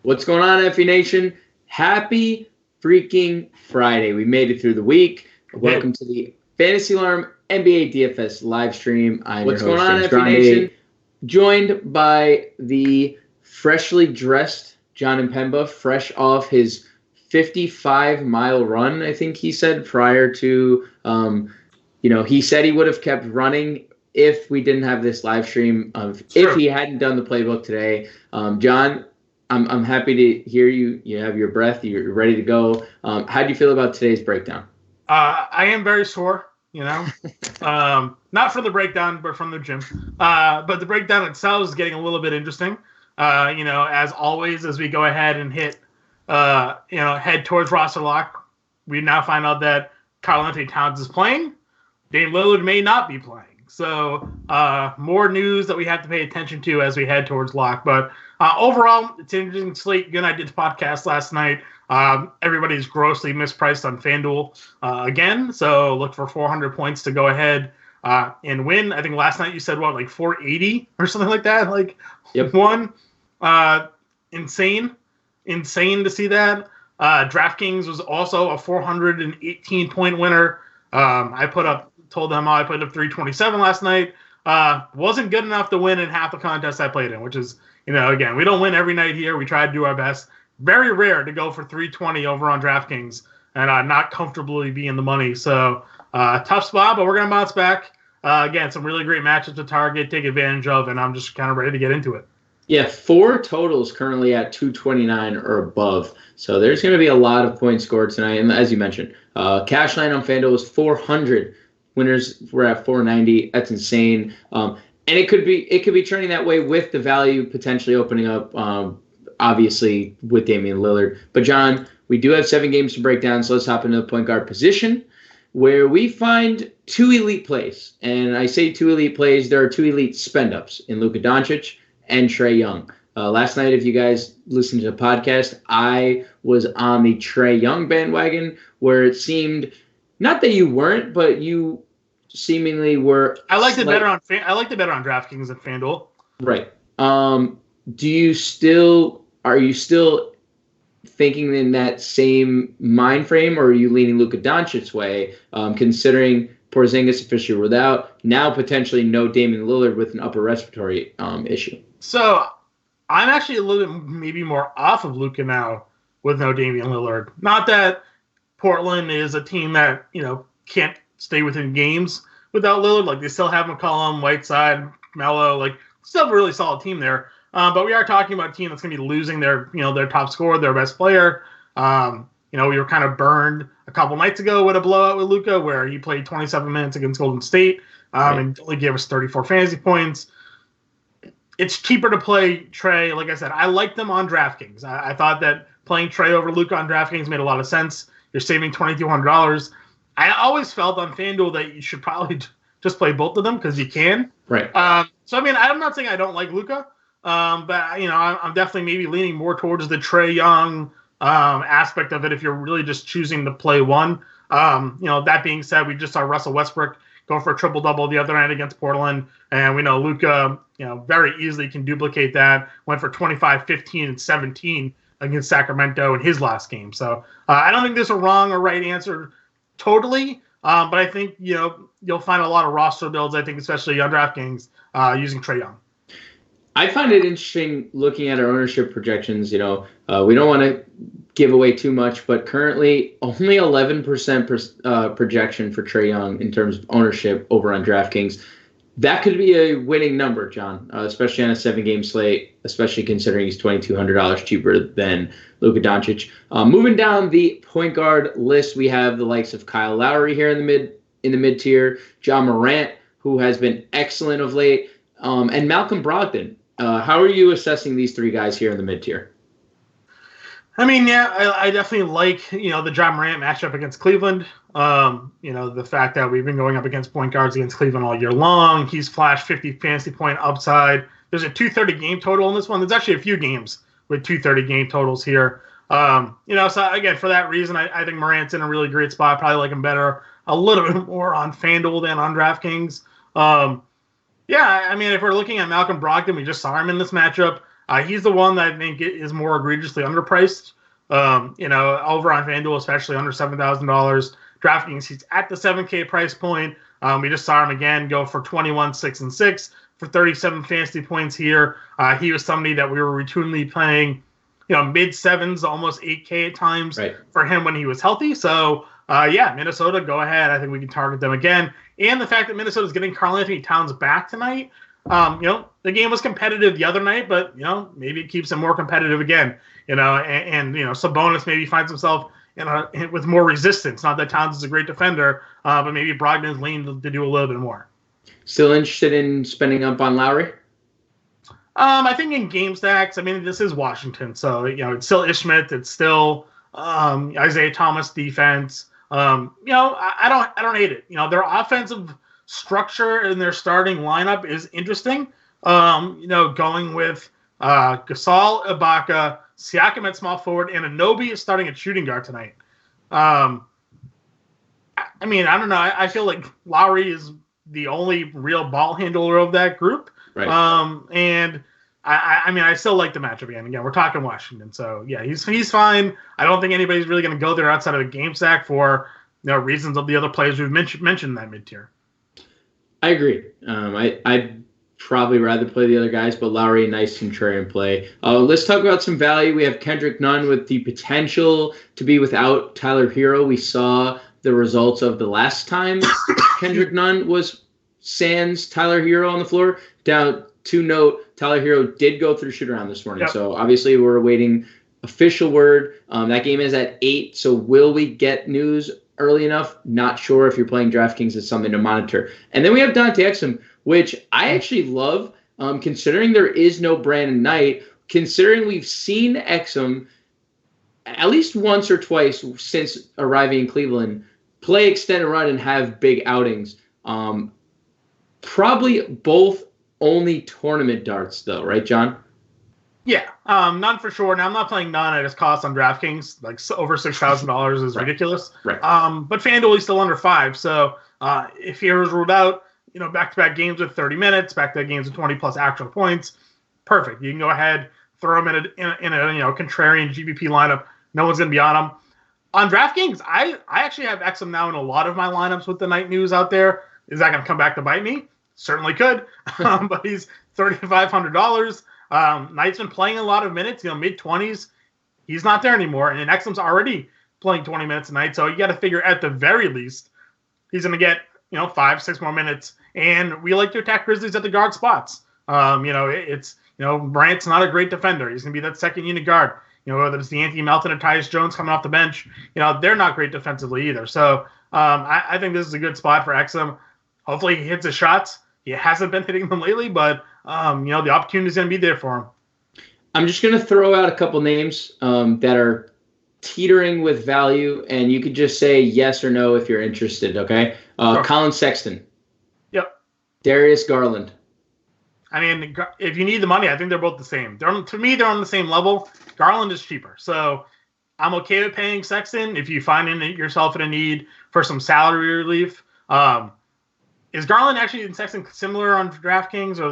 What's going on, FE Nation? Happy freaking Friday. We made it through the week. Welcome to the Fantasy Alarm NBA DFS live stream. I'm your host, James Grande, joined by the freshly dressed Jon Impemba, fresh off his 55-mile run, I think he said, prior to, he said he would have kept running if we didn't have this live stream, if he hadn't done the playbook today. John, I'm happy to hear you. You have your breath. You're ready to go. How do you feel about today's breakdown? I am very sore, not from the breakdown, but from the gym. But the breakdown itself is getting a little bit interesting. As always, as we go ahead and head towards roster lock, we now find out that Karl-Anthony Towns is playing. Dame Lillard may not be playing. So more news that we have to pay attention to as we head towards lock. But overall, it's an interesting slate. You and I did the podcast last night. Everybody's grossly mispriced on FanDuel again. So look for 400 points to go ahead and win. I think last night you said, 480 or something like that? One. Insane to see that. DraftKings was also a 418-point winner. I told them I put up 327 last night. Wasn't good enough to win in half the contests I played in, which is, again, we don't win every night here. We try to do our best. Very rare to go for 320 over on DraftKings and not comfortably be in the money. So tough spot, but we're going to bounce back. Again, some really great matchups to target, take advantage of, and I'm just kind of ready to get into it. Yeah, 4 totals currently at 229 or above. So there's going to be a lot of points scored tonight. And as you mentioned, cash line on FanDuel is 400. Winners were at 490. That's insane. And it could be turning that way with the value potentially opening up, obviously, with Damian Lillard. But, John, we do have 7 games to break down, so let's hop into the point guard position, where we find 2 elite plays. And I say 2 elite plays. There are 2 elite spend-ups in Luka Doncic and Trae Young. Last night, if you guys listened to the podcast, I was on the Trae Young bandwagon, where it seemed, not that you weren't, but you seemingly were. I liked it better on DraftKings than FanDuel. Right. Are you still thinking in that same mind frame, or are you leaning Luka Doncic's way, considering Porzingis officially ruled out, now potentially no Damian Lillard with an upper respiratory issue? So I'm actually a little bit maybe more off of Luka now with no Damian Lillard. Not that Portland is a team that, can't stay within games without Lillard. They still have McCollum, Whiteside, Melo, still a really solid team there. But we are talking about a team that's going to be losing their top scorer, their best player. We were kind of burned a couple nights ago with a blowout with Luka, where he played 27 minutes against Golden State and only gave us 34 fantasy points. It's cheaper to play Trae. Like I said, I like them on DraftKings. I thought that playing Trae over Luka on DraftKings made a lot of sense. You're saving $2,200. I always felt on FanDuel that you should probably just play both of them because you can. Right. So, I'm not saying I don't like Luka, but, I'm definitely maybe leaning more towards the Trae Young aspect of it if you're really just choosing to play one. That being said, we just saw Russell Westbrook go for a triple-double the other end against Portland, and we know Luka, very easily can duplicate that. Went for 25, 15, and 17 against Sacramento in his last game. So I don't think there's a wrong or right answer totally, but I think you'll find a lot of roster builds, I think, especially on DraftKings, using Trae Young. I find it interesting looking at our ownership projections. We don't want to give away too much, but currently only 11% projection for Trae Young in terms of ownership over on DraftKings. That could be a winning number, John, especially on a 7-game slate, especially considering he's $2,200 cheaper than Luka Doncic. Moving down the point guard list, we have the likes of Kyle Lowry here in the mid tier, John Morant, who has been excellent of late, and Malcolm Brogdon. How are you assessing these 3 guys here in the mid tier? I definitely like, the John Morant matchup against Cleveland. The fact that we've been going up against point guards against Cleveland all year long. He's flashed 50 fantasy point upside. There's a 230 game total in this one. There's actually a few games with 230 game totals here. So again, for that reason, I think Morant's in a really great spot. Probably like him better a little bit more on FanDuel than on DraftKings. If we're looking at Malcolm Brogdon, we just saw him in this matchup. He's the one that I think is more egregiously underpriced. Over on FanDuel, especially under $7,000. DraftKings, he's at the 7K price point. We just saw him again go for 21, 6, and 6 for 37 fantasy points here. He was somebody that we were routinely playing, mid sevens, almost 8K at times for him when he was healthy. So, Minnesota, go ahead. I think we can target them again. And the fact that Minnesota's getting Karl-Anthony Towns back tonight, the game was competitive the other night, but, maybe it keeps it more competitive again, and Sabonis maybe finds himself with more resistance. Not that Towns is a great defender, but maybe Brogdon's leaned to do a little bit more. Still interested in spending up on Lowry? I think in game stacks, this is Washington, so it's still Ishmael, it's still Isaiah Thomas defense. I don't hate it. Their offensive structure and their starting lineup is interesting. Going with Gasol, Ibaka, Siakam at small forward, and Anunoby is starting at shooting guard tonight. I don't know. I feel like Lowry is the only real ball handler of that group. Right. And I still like the matchup again. Again, we're talking Washington, so yeah, he's fine. I don't think anybody's really going to go there outside of a game stack for reasons of the other players we've mentioned in that mid tier. I agree. I'd probably rather play the other guys, but Lowry, nice contrarian play. Let's talk about some value. We have Kendrick Nunn with the potential to be without Tyler Hero. We saw the results of the last time Kendrick Nunn was sans Tyler Hero on the floor. Down to note, Tyler Hero did go through shoot around this morning. Yep. So obviously we're awaiting official word. That game is at 8. So will we get news early enough? Not sure. If you're playing DraftKings, it's something to monitor. And then we have Dante Exum, which I actually love, considering there is no Brandon Knight, considering we've seen Exum at least once or twice since arriving in Cleveland play extended run and have big outings. Probably both only tournament darts, though, right, John? Yeah, None for sure. Now, I'm not playing None at his cost on DraftKings. Like, over $6,000 is ridiculous. Right. But FanDuel is still under 5. So if Hero's ruled out, back-to-back games with 30 minutes, back-to-back games with 20-plus actual points, perfect. You can go ahead, throw him in a contrarian GBP lineup. No one's going to be on him. On DraftKings, I actually have Exum now in a lot of my lineups with the night news out there. Is that going to come back to bite me? Certainly could. But he's $3,500. Knight's been playing a lot of minutes, mid-20s. He's not there anymore. And Exum's already playing 20 minutes a night. So you got to figure at the very least he's going to get, 5-6 more minutes. And we like to attack Grizzlies at the guard spots. Brant's not a great defender. He's going to be that second unit guard. Whether it's D'Anthony Melton or Tyus Jones coming off the bench, they're not great defensively either. So I think this is a good spot for Exum. Hopefully he hits his shots. He hasn't been hitting them lately, but, the opportunity is going to be there for him. I'm just going to throw out a couple names that are teetering with value, and you could just say yes or no if you're interested, okay? Sure. Colin Sexton. Yep. Darius Garland. If you need the money, I think they're both the same. To me, they're on the same level. Garland is cheaper. So I'm okay with paying Sexton if you find yourself in a need for some salary relief. Is Garland actually and Sexton similar on DraftKings, or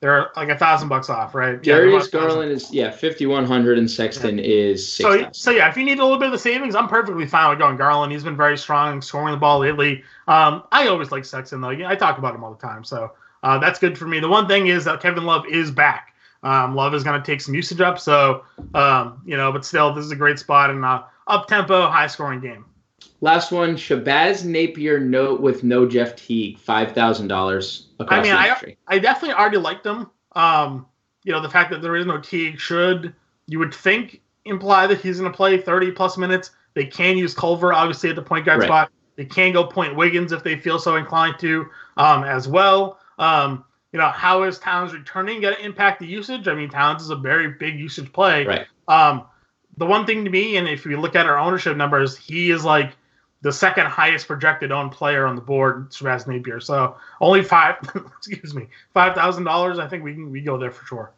they're like $1,000 off, right? Darius Garland is $5,100 and Sexton is $6,000. So if you need a little bit of the savings, I'm perfectly fine with going Garland. He's been very strong scoring the ball lately. I always like Sexton though. I talk about him all the time, so that's good for me. The one thing is that Kevin Love is back. Love is going to take some usage up, so but still, this is a great spot and up tempo, high scoring game. Last one, Shabazz Napier note with no Jeff Teague, $5,000 across the industry. I definitely already liked him. The fact that there is no Teague you would think, imply that he's going to play 30-plus minutes. They can use Culver, obviously, at the point guard spot. They can go point Wiggins if they feel so inclined to as well. How is Towns returning going to impact the usage? Towns is a very big usage play. Right. The one thing to me, and if we look at our ownership numbers, he is like the second highest projected owned player on the board, Shabazz Napier. So only $5,000. I think we go there for sure.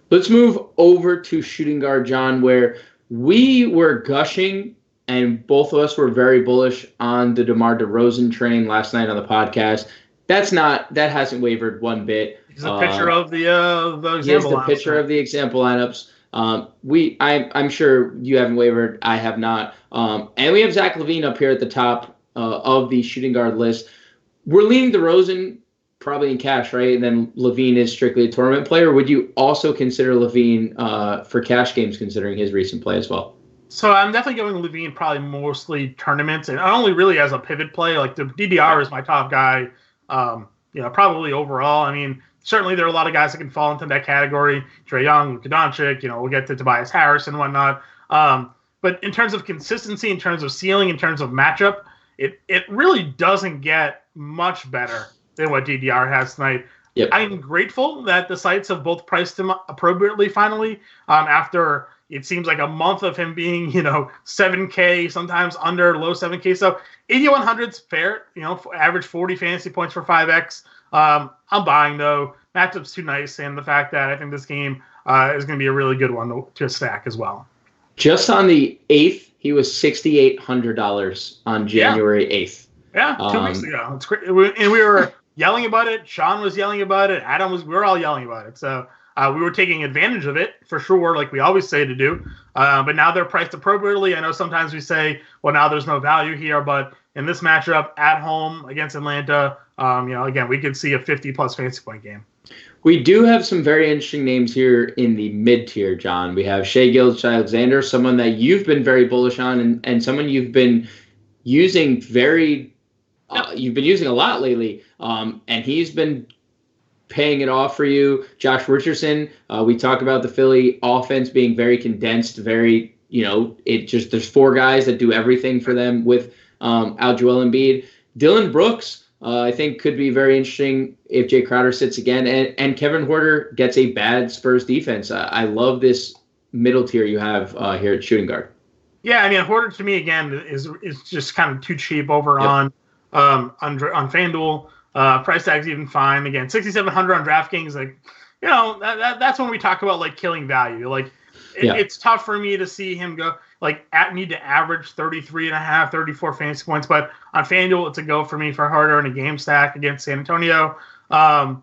Let's move over to shooting guard, John, where we were gushing and both of us were very bullish on the DeMar DeRozan train last night on the podcast. that hasn't wavered one bit. He's a picture of the example. He is the picture of the example lineups. I'm sure you haven't wavered. I have not. And we have Zach LaVine up here at the top of the shooting guard list. We're leaning DeRozan probably in cash, right? And then LaVine is strictly a tournament player. Would you also consider LaVine for cash games, considering his recent play as well? So I'm definitely going LaVine probably mostly tournaments, and only really as a pivot play. Like the DDR is my top guy. Probably overall. I mean, certainly there are a lot of guys that can fall into that category. Trae Young, Luka Doncic. We'll get to Tobias Harris and whatnot. But in terms of consistency, in terms of ceiling, in terms of matchup, it really doesn't get much better than what DDR has tonight. Yep. I'm grateful that the sites have both priced him appropriately finally after it seems like a month of him being, 7K, sometimes under low 7K. So 8,100's fair, average 40 fantasy points for 5X. I'm buying, though. Matchup's too nice, and the fact that I think this game is going to be a really good one to stack as well. Just on the 8th, he was $6,800 on January 8th. Yeah, 2 weeks ago. It's great. And we were yelling about it. Sean was yelling about it. We were all yelling about it. So we were taking advantage of it for sure, like we always say to do. But now they're priced appropriately. I know sometimes we say, well, now there's no value here. But in this matchup at home against Atlanta, again, we could see a 50-plus fantasy point game. We do have some very interesting names here in the mid-tier, John. We have Shai Gilgeous-Alexander, someone that you've been very bullish on and someone you've been using you've been using a lot lately, and he's been paying it off for you. Josh Richardson, we talk about the Philly offense being very condensed, very, there's 4 guys that do everything for them with out Joel Embiid. Dylan Brooks, I think could be very interesting if Jay Crowder sits again, and Kevin Huerter gets a bad Spurs defense. I love this middle tier you have here at shooting guard. Yeah, I mean, Huerter to me again is just kind of too cheap over on FanDuel. Price tag's even fine. Again, 6,700 on DraftKings. Like, that's when we talk about like killing value. Like, it's tough for me to see him go need to average 33.5, 34 fantasy points. But on FanDuel, it's a go for me for Huerter in a game stack against San Antonio. The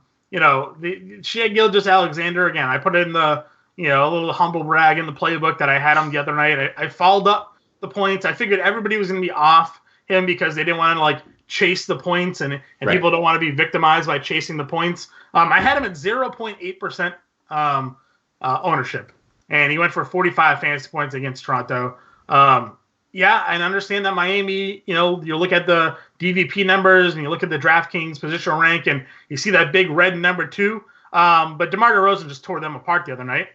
Shai Gilgeous-Alexander, again, I put in the a little humble brag in the playbook that I had him the other night. I followed up the points. I figured everybody was going to be off him because they didn't want to chase the points, and right. People don't want to be victimized by chasing the points. I had him at 0.8% ownership, and he went for 45 fantasy points against Toronto. I understand that Miami, you look at the DVP numbers and you look at the DraftKings positional rank, and you see that big red number 2. But DeMar DeRozan just tore them apart the other night.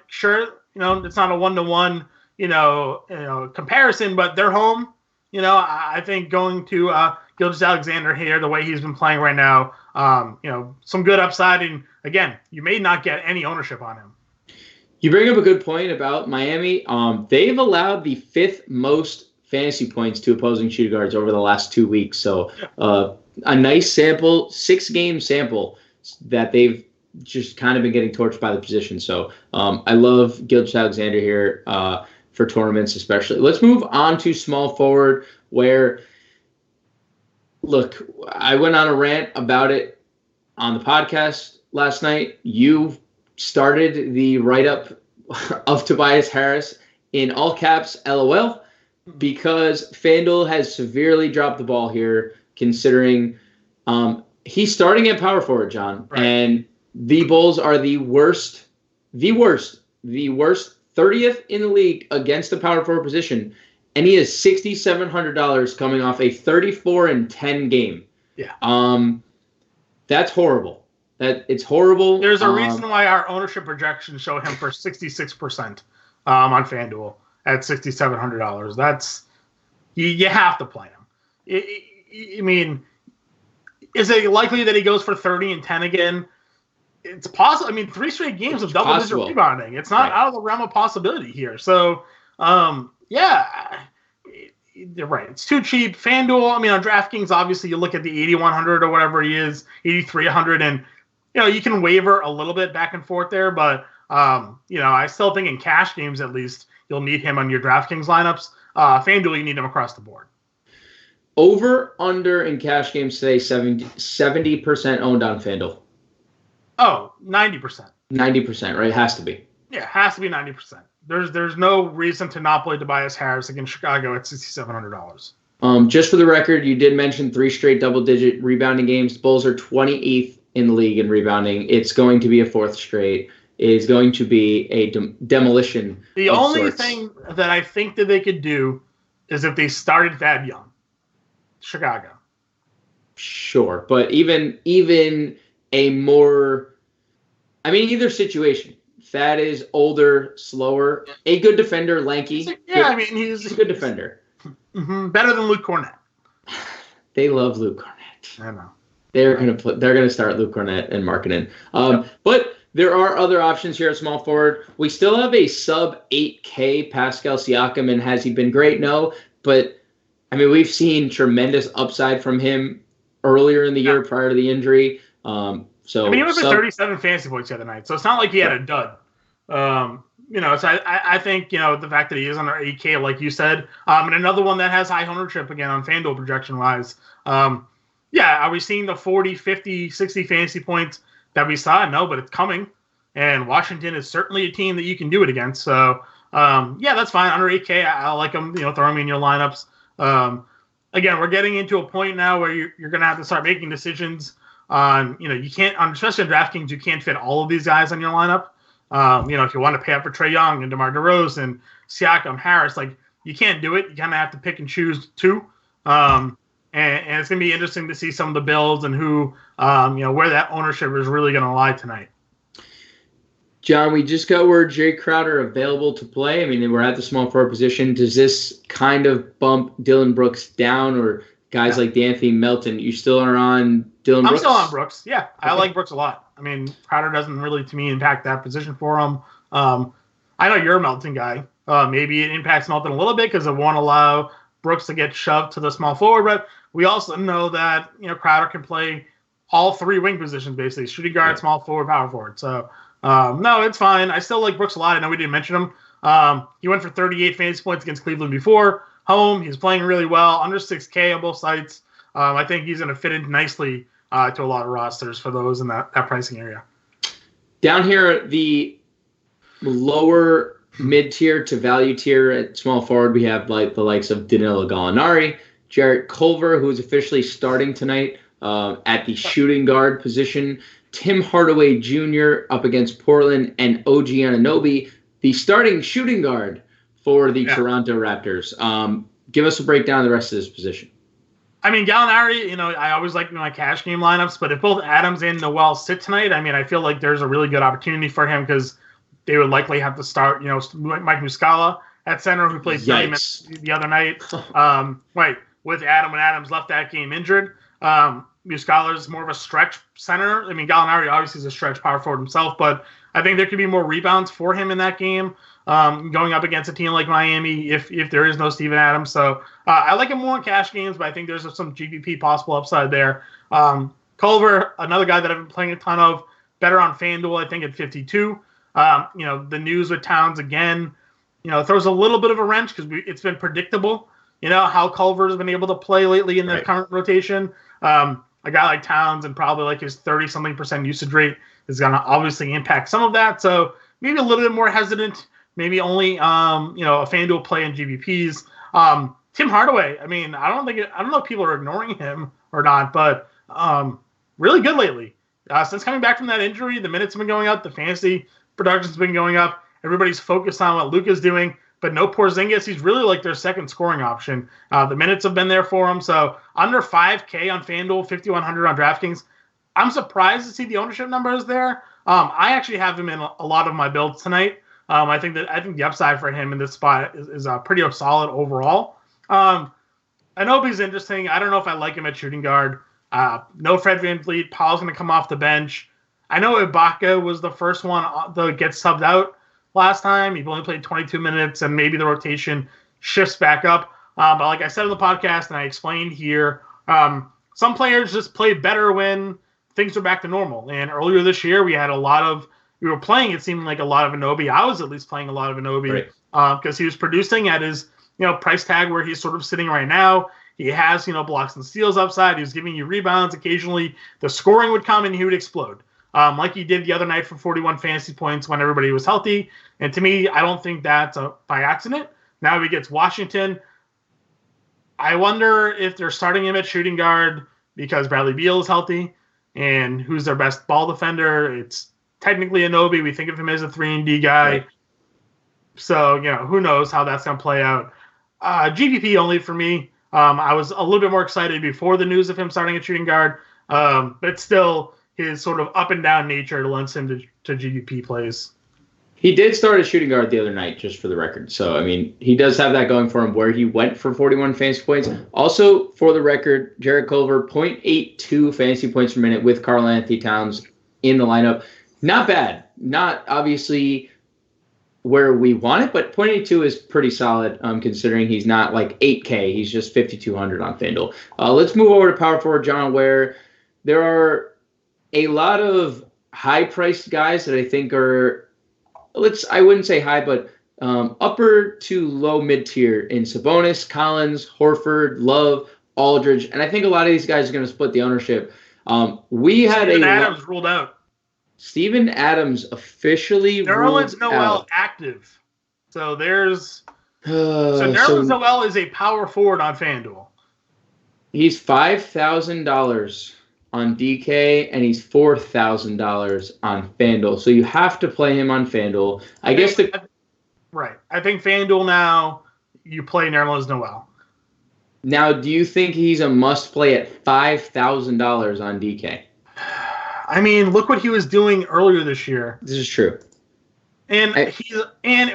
Sure, it's not a 1-to-1, comparison, but they're home. I think going to Gilgeous-Alexander here, the way he's been playing right now, some good upside. And again, you may not get any ownership on him. You bring up a good point about Miami. They've allowed the 5th most fantasy points to opposing shooting guards over the last 2 weeks. So a nice sample, 6-game sample that they've just kind of been getting torched by the position. So I love Gilgeous-Alexander here for tournaments especially. Let's move on to small forward where, look, I went on a rant about it on the podcast last night. You started the write-up of Tobias Harris in all caps, LOL, because FanDuel has severely dropped the ball here, considering he's starting at power forward, John, right. And the Bulls are the worst 30th in the league against the power forward position, and he is $6,700 coming off a 34-10 game. Yeah. That's horrible. It's horrible. There's a reason why our ownership projections show him for 66% on FanDuel at $6,700. That's you have to play him. I mean, is it likely that he goes for 30 and 10 again? It's possible. I mean, 3 straight games of double-digit rebounding. It's not out of the realm of possibility here. So, you're right. It's too cheap. FanDuel, I mean, on DraftKings, obviously, you look at the 8,100 or whatever he is, 8,300, and, you can waver a little bit back and forth there. But, I still think in cash games, at least, you'll need him on your DraftKings lineups. FanDuel, you need him across the board. Over, under in cash games today, 70% owned on FanDuel. Oh, 90%. 90%, right? It has to be. Yeah, it has to be 90%. There's no reason to not play Tobias Harris against Chicago at $6,700. Just for the record, you did mention 3 straight double-digit rebounding games. Bulls are 28th in the league in rebounding. It's going to be a 4th straight. It is going to be a demolition. The only thing that I think that they could do is if they started Thad Young, Chicago. Sure, but even a more, I mean, either situation. Thad is older, slower, a good defender, lanky. Yeah, I mean, he's a good defender. Better than Luke Cornett. They love Luke Cornett. I know. They're gonna start Luke Cornett and Markkanen. But there are other options here at small forward. We still have a sub 8K Pascal Siakam, and has he been great? No, but I mean, we've seen tremendous upside from him earlier in the year prior to the injury. So I mean, he went for 37 fantasy points the other night, so it's not like he had a dud. So I think, the fact that he is under 8K, like you said, and another one that has high ownership again on FanDuel projection-wise. Are we seeing the 40, 50, 60 fantasy points that we saw? No, but it's coming. And Washington is certainly a team that you can do it against. So, that's fine. Under 8K, I like them, throw them in your lineups. Again, we're getting into a point now where you're going to have to start making decisions on, you can't, especially in DraftKings, you can't fit all of these guys on your lineup. If you want to pay up for Trae Young and DeMar DeRozan, Siakam, Harris, you can't do it. You kind of have to pick and choose two. And it's going to be interesting to see some of the builds and who, where that ownership is really going to lie tonight. John, we just got word Jay Crowder available to play. I mean, we're at the small forward position. Does this kind of bump Dylan Brooks down, or guys like D'Anthony Melton? You still are on Dylan Brooks? I'm still on Brooks. Yeah, okay. I like Brooks a lot. I mean, Crowder doesn't really, to me, impact that position for him. I know you're a Melton guy. Maybe it impacts Melton a little bit because it won't allow Brooks to get shoved to the small forward. But we also know that Crowder can play all 3 wing positions, basically: shooting guard, small forward, power forward. So no, it's fine. I still like Brooks a lot. I know we didn't mention him. He went for 38 fantasy points against Cleveland before. Home, he's playing really well. Under 6K on both sides. I think he's going to fit in nicely to a lot of rosters for those in that pricing area. Down here, the lower mid-tier to value tier at small forward, we have the likes of Danilo Gallinari, Jarrett Culver, who is officially starting tonight at the shooting guard position, Tim Hardaway Jr. up against Portland, and OG Anunoby, the starting shooting guard for the Toronto Raptors. Give us a breakdown of the rest of this position. I mean, Gallinari, I always like my cash game lineups, but if both Adams and Noel sit tonight, I mean, I feel like there's a really good opportunity for him because they would likely have to start, Mike Muscala at center, who played 90 minutes the other night. With Adam when Adams left that game injured. Muscala is more of a stretch center. I mean, Gallinari obviously is a stretch power forward himself, but I think there could be more rebounds for him in that game. Going up against a team like Miami if there is no Steven Adams. So I like him more in cash games, but I think there's some GPP possible upside there. Culver, another guy that I've been playing a ton of, better on FanDuel, I think at 52. The news with Towns again, throws a little bit of a wrench because it's been predictable, how Culver has been able to play lately in the current rotation. A guy like Towns and probably like his 30-something% usage rate is going to obviously impact some of that. So maybe a little bit more hesitant. Maybe only, a FanDuel play in GBPs. Tim Hardaway, I mean, I don't know if people are ignoring him or not, but really good lately. Since coming back from that injury, the minutes have been going up, the fantasy production's been going up. Everybody's focused on what Luka's doing, but no Porzingis. He's really like their second scoring option. The minutes have been there for him. So under 5K on FanDuel, 5,100 on DraftKings. I'm surprised to see the ownership numbers there. I actually have him in a lot of my builds tonight. I think the upside for him in this spot is pretty solid overall. Anunoby's interesting. I don't know if I like him at shooting guard. No Fred VanVleet. Paul's going to come off the bench. I know Ibaka was the first one to get subbed out last time. He only played 22 minutes, and maybe the rotation shifts back up. But like I said in the podcast, and I explained here, some players just play better when things are back to normal. And earlier this year, we were playing, it seemed like a lot of Anunoby. I was at least playing a lot of Anunoby because he was producing at his price tag where he's sort of sitting right now. He has, blocks and steals upside. He was giving you rebounds occasionally. The scoring would come and he would explode. Like he did the other night for 41 fantasy points when everybody was healthy. And to me, I don't think that's by accident. Now he gets Washington. I wonder if they're starting him at shooting guard because Bradley Beal is healthy. And who's their best ball defender? It's technically Anunoby. We think of him as a 3-and-D guy. Right. So, who knows how that's going to play out. GPP only for me. I was a little bit more excited before the news of him starting at shooting guard. But still, his sort of up and down nature lends him to GPP plays. He did start a shooting guard the other night, just for the record. So, I mean, he does have that going for him where he went for 41 fantasy points. Also, for the record, Jared Culver, 0.82 fantasy points per minute with Karl Anthony Towns in the lineup. Not bad. Not obviously where we want it, but 0.82 is pretty solid considering he's not like 8K. He's just 5,200 on FanDuel. Let's move over to power forward, John, where there are a lot of high-priced guys that I think are I wouldn't say high, but upper to low mid-tier in Sabonis, Collins, Horford, Love, Aldridge, and I think a lot of these guys are going to split the ownership. Steven Adams ruled out. Steven Adams officially Nerlens Noel active. So there's Nerlens Noel is a power forward on FanDuel. He's $5,000 on DK, and he's $4,000 on FanDuel. So you have to play him on FanDuel. I think FanDuel now, you play Nerlens Noel. Now, do you think he's a must-play at $5,000 on DK? I mean, look what he was doing earlier this year. This is true. And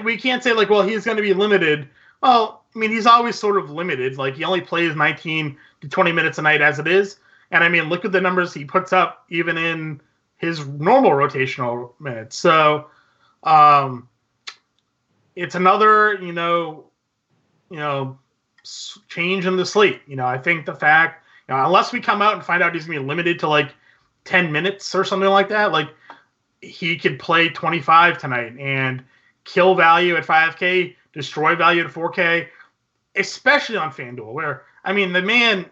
we can't say, he's going to be limited. Well, I mean, he's always sort of limited. Like, he only plays 19 to 20 minutes a night as it is. And I mean, look at the numbers he puts up even in his normal rotational minutes. So it's another, change in the slate. I think the fact, unless we come out and find out he's going to be limited to 10 minutes or something like that, he could play 25 tonight and kill value at 5K, destroy value at 4K, especially on FanDuel where, I mean, the man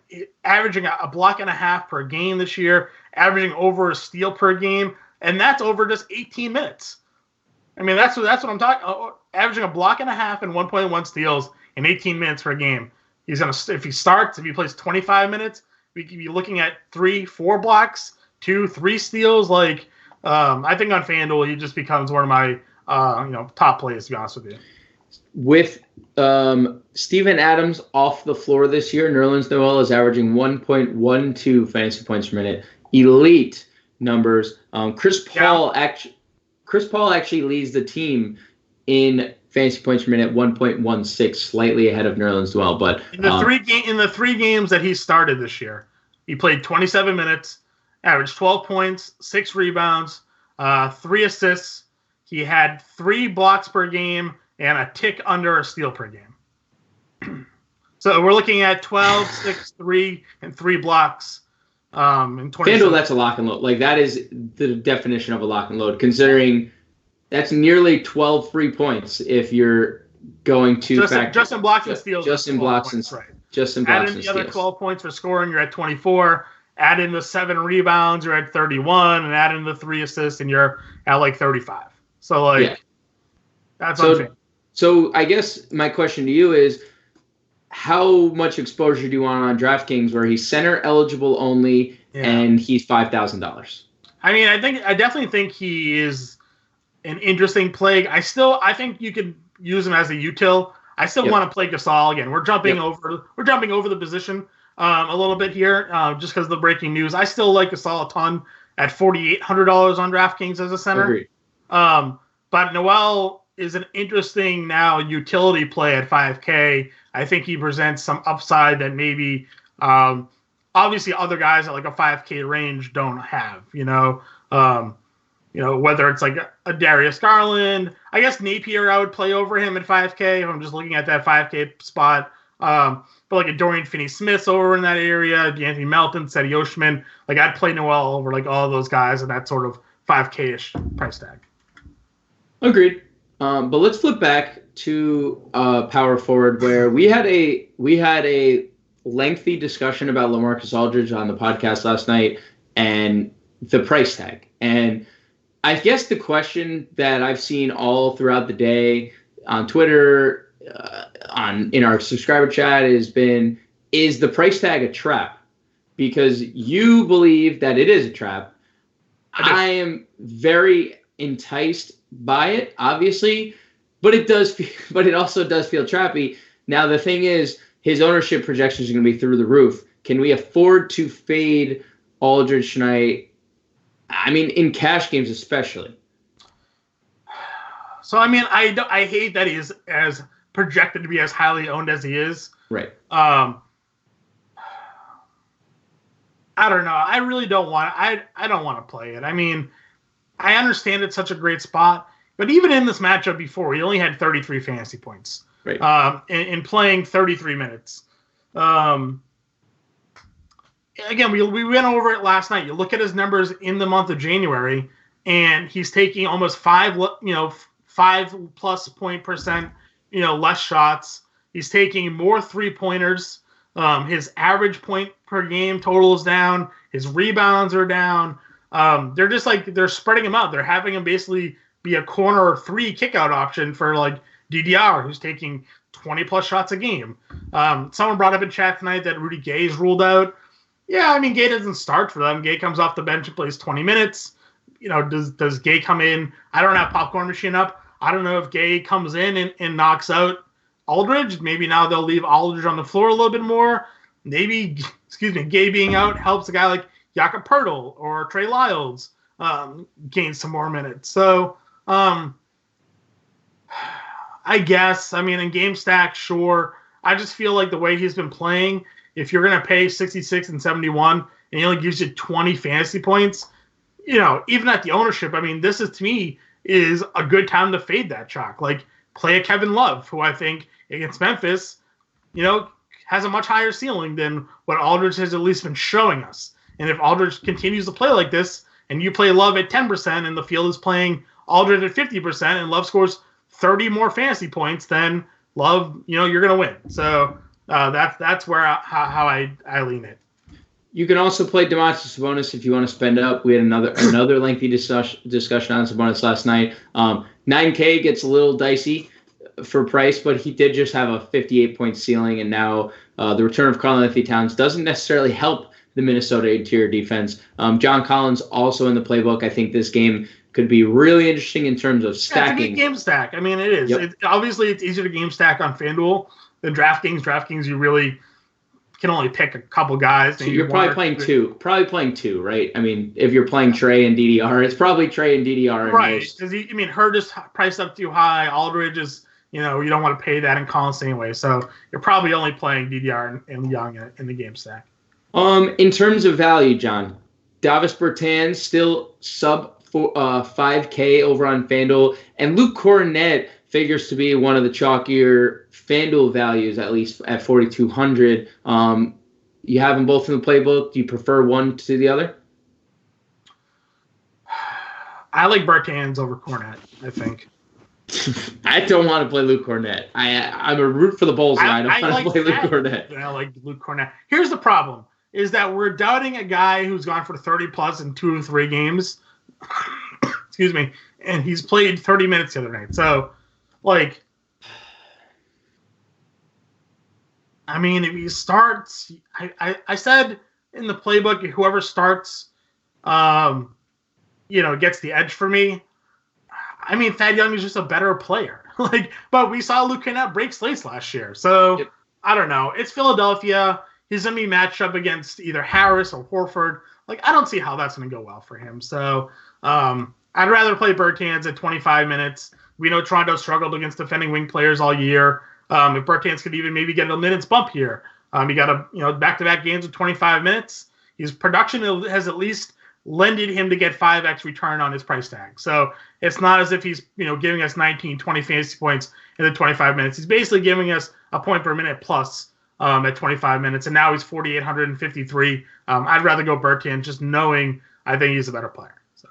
averaging a block and a half per game this year, averaging over a steal per game, and that's over just 18 minutes. I mean, that's what I'm talking. Averaging a block and a half and 1.1 steals in 18 minutes per game. He's gonna if he plays 25 minutes, we could be looking at 3-4 blocks, 2-3 steals. I think on FanDuel he just becomes one of my top plays. To be honest with you. With Steven Adams off the floor this year, Nerlens Noel is averaging 1.12 fantasy points per minute. Elite numbers. Chris Paul actually leads the team in fantasy points per minute, 1.16, slightly ahead of Nerlens Noel. But in the three games that he started this year, he played 27 minutes, averaged 12 points, 6 rebounds, 3 assists. He had 3 blocks per game and a tick under a steal per game. So we're looking at 12, 6, 3, and 3 blocks in 20. FanDuel, that's a lock and load. That is the definition of a lock and load, considering that's nearly 12 free points if you're going to factor. Just in blocks and steals. Just in blocks and steals. Just in blocks and steals. Add in the other 12 points for scoring, you're at 24. Add in the 7 rebounds, you're at 31. And add in the 3 assists, and you're at 35. So, that's unfair. So I guess my question to you is, how much exposure do you want on DraftKings where he's center eligible only and he's $5,000? I mean, I definitely think he is an interesting play. I think you could use him as a util. I still want to play Gasol again. We're jumping over the position a little bit here just because of the breaking news. I still like Gasol a ton at $4,800 on DraftKings as a center. Agreed. But Noel is an interesting now utility play at 5K. I think he presents some upside that maybe obviously other guys at a 5K range don't have. Whether it's a Darius Garland, I guess Napier I would play over him at 5K if I'm just looking at that 5K spot. But a Dorian Finney-Smith over in that area, D'Anthony Melton, Seti Oshman, I'd play Noel over all those guys at that sort of 5K-ish price tag. Agreed. But let's flip back to power forward where we had a lengthy discussion about LaMarcus Aldridge on the podcast last night and the price tag. And I guess the question that I've seen all throughout the day on Twitter, in our subscriber chat has been, is the price tag a trap? Because you believe that it is a trap. I am very enticed by it, obviously, but it also does feel trappy. Now, the thing is, his ownership projections are going to be through the roof. Can we afford to fade Aldridge tonight? I mean, in cash games especially. So, I mean, I hate that he's as projected to be as highly owned as he is. Right. I don't know. I really don't want to. I don't want to play it. I mean, I understand it's such a great spot, but even in this matchup before, he only had 33 fantasy points. Right. In playing 33 minutes. Again, we went over it last night. You look at his numbers in the month of January, and he's taking almost 5+ point percent, less shots. He's taking more 3-pointers. His average point per game total is down. His rebounds are down. They're just they're spreading him out. They're having him basically be a corner 3 kickout option for DDR, who's taking 20+ shots a game. Someone brought up in chat tonight that Rudy Gay is ruled out. Yeah, I mean, Gay doesn't start for them. Gay comes off the bench and plays 20 minutes. Does Gay come in? I don't have popcorn machine up. I don't know if Gay comes in and knocks out Aldridge. Maybe now they'll leave Aldridge on the floor a little bit more. Maybe, Gay being out helps a guy like Jakob Poeltl or Trey Lyles gain some more minutes. So, I guess, I mean, in game stack, sure. I just feel like the way he's been playing, if you're going to pay 66 and 71 and he only gives you 20 fantasy points, even at the ownership, I mean, this is, to me, is a good time to fade that chalk. Play a Kevin Love, who I think against Memphis, has a much higher ceiling than what Aldridge has at least been showing us. And if Aldridge continues to play like this, and you play Love at 10% and the field is playing Aldridge at 50% and Love scores 30 more fantasy points, then Love, you're going to win. So that's where how I lean it. You can also play Domantas Sabonis if you want to spend up. We had another lengthy discussion on Sabonis last night. 9K gets a little dicey for price, but he did just have a 58-point ceiling, and now the return of Karl-Anthony Towns doesn't necessarily help the Minnesota interior defense. John Collins also in the playbook. I think this game could be really interesting in terms of stacking. It's a good game stack. I mean, it is. Yep. Obviously, it's easier to game stack on FanDuel than DraftKings. DraftKings, you really can only pick a couple guys. So you're probably playing two. Probably playing two, right? I mean, if you're playing Trey and DDR, it's probably Trey and DDR. Right. Because, Hurd is priced up too high. Aldridge is, you don't want to pay that in Collins anyway. So you're probably only playing DDR and Young in the game stack. In terms of value, John, Davis Bertans still sub 5K over on FanDuel, and Luke Cornett figures to be one of the chalkier FanDuel values, at least at 4,200. You have them both in the playbook. Do you prefer one to the other? I like Bertans over Cornett, I think. I don't want to play Luke Cornett. I'm a root for the Bulls, and I don't want to play Luke Cornett. I like Luke Cornett. Here's the problem, is that we're doubting a guy who's gone for 30+ in 2 or 3 games. Excuse me. And he's played 30 minutes the other night. So, I mean, if he starts, I said in the playbook, whoever starts, gets the edge for me. I mean, Thad Young is just a better player. But we saw Luke Kennard break slates last year. So, yep. I don't know. It's Philadelphia. He's going to be matched up against either Harris or Horford. I don't see how that's going to go well for him. So, I'd rather play Bertans at 25 minutes. We know Toronto struggled against defending wing players all year. If Bertans could even maybe get a minutes bump here. He got back-to-back games of 25 minutes. His production has at least lended him to get 5x return on his price tag. So it's not as if he's giving us 19, 20 fantasy points in the 25 minutes. He's basically giving us a point per minute plus at 25 minutes, and now he's 4,853. I'd rather go Bertans, just knowing I think he's a better player. So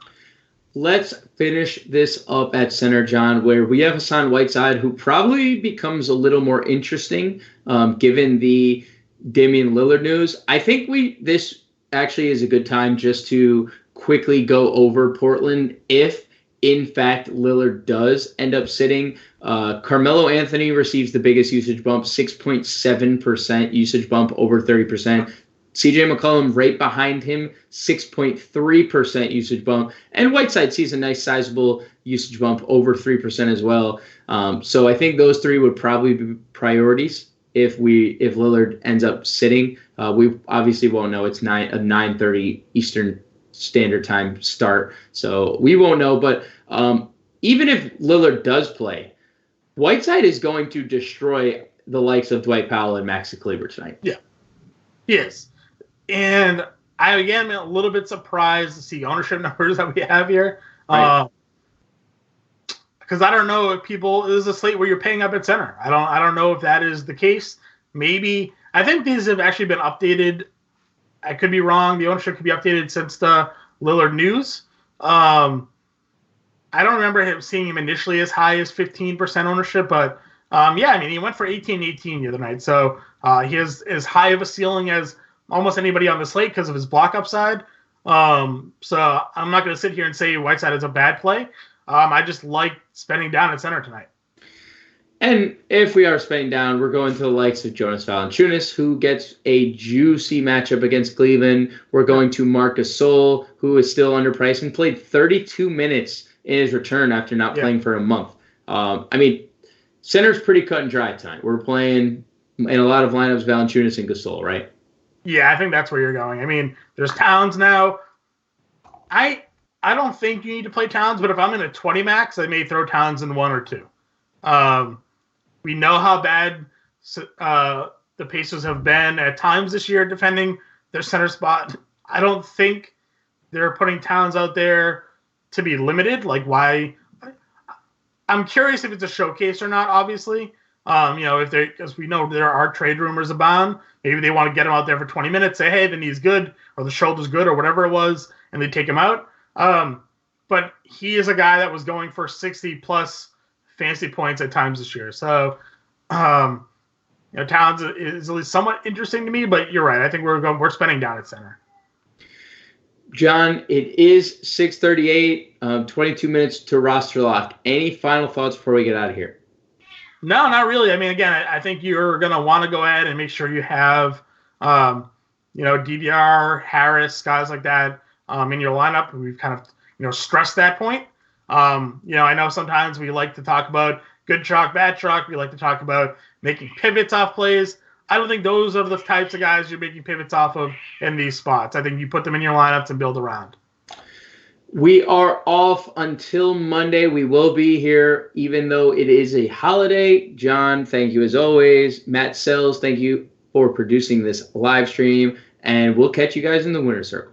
let's finish this up at center, John, where we have Hassan Whiteside, who probably becomes a little more interesting given the Damian Lillard news. I think this actually is a good time just to quickly go over Portland if, in fact, Lillard does end up sitting. Carmelo Anthony receives the biggest usage bump, 6.7% usage bump over 30%. CJ McCollum right behind him, 6.3% usage bump. And Whiteside sees a nice sizable usage bump over 3% as well. So I think those three would probably be priorities if Lillard ends up sitting. We obviously won't know. It's a 9:30 Eastern Standard Time start, so we won't know. But even if Lillard does play, Whiteside is going to destroy the likes of Dwight Powell and Maxi Kleber tonight. Yeah, he is. And I, again, am a little bit surprised to see ownership numbers that we have here. Right. Because I don't know if this is a slate where you're paying up at center. I don't know if that is the case. Maybe. I think these have actually been updated. I could be wrong. The ownership could be updated since the Lillard news. I don't remember seeing him initially as high as 15% ownership, but he went for 18-18 the other night. So he has as high of a ceiling as almost anybody on the slate because of his block upside. So I'm not going to sit here and say Whiteside is a bad play. I just like spending down at center tonight. And if we are spending down, we're going to the likes of Jonas Valanciunas, who gets a juicy matchup against Cleveland. We're going to Marc Gasol, who is still underpriced and played 32 minutes in his return after not playing for a month. Center's pretty cut and dry tonight. We're playing in a lot of lineups Valanciunas and Gasol, right? Yeah, I think that's where you're going. I mean, there's Towns now. I don't think you need to play Towns, but if I'm in a 20 max, I may throw Towns in 1 or 2. We know how bad the Pacers have been at times this year defending their center spot. I don't think they're putting Towns out there to be limited. Like, why? I'm curious if it's a showcase or not, obviously. Because we know there are trade rumors abound. Maybe they want to get him out there for 20 minutes, say, hey, the knee's good, or the shoulder's good, or whatever it was, and they take him out. But he is a guy that was going for 60-plus fantasy points at times this year. So, Towns is at least somewhat interesting to me, but you're right. I think we're spending down at center. John, it is 6:38, 22 minutes to roster lock. Any final thoughts before we get out of here? No, not really. I mean, again, I think you're going to want to go ahead and make sure you have, DVR, Harris, guys like that in your lineup. We've kind of, stressed that point. I know sometimes we like to talk about good chalk, bad chalk. We like to talk about making pivots off plays. I don't think those are the types of guys you're making pivots off of in these spots. I think you put them in your lineups and build around. We are off until Monday. We will be here even though it is a holiday. John, thank you as always. Matt Sells, thank you for producing this live stream. And we'll catch you guys in the winner's circle.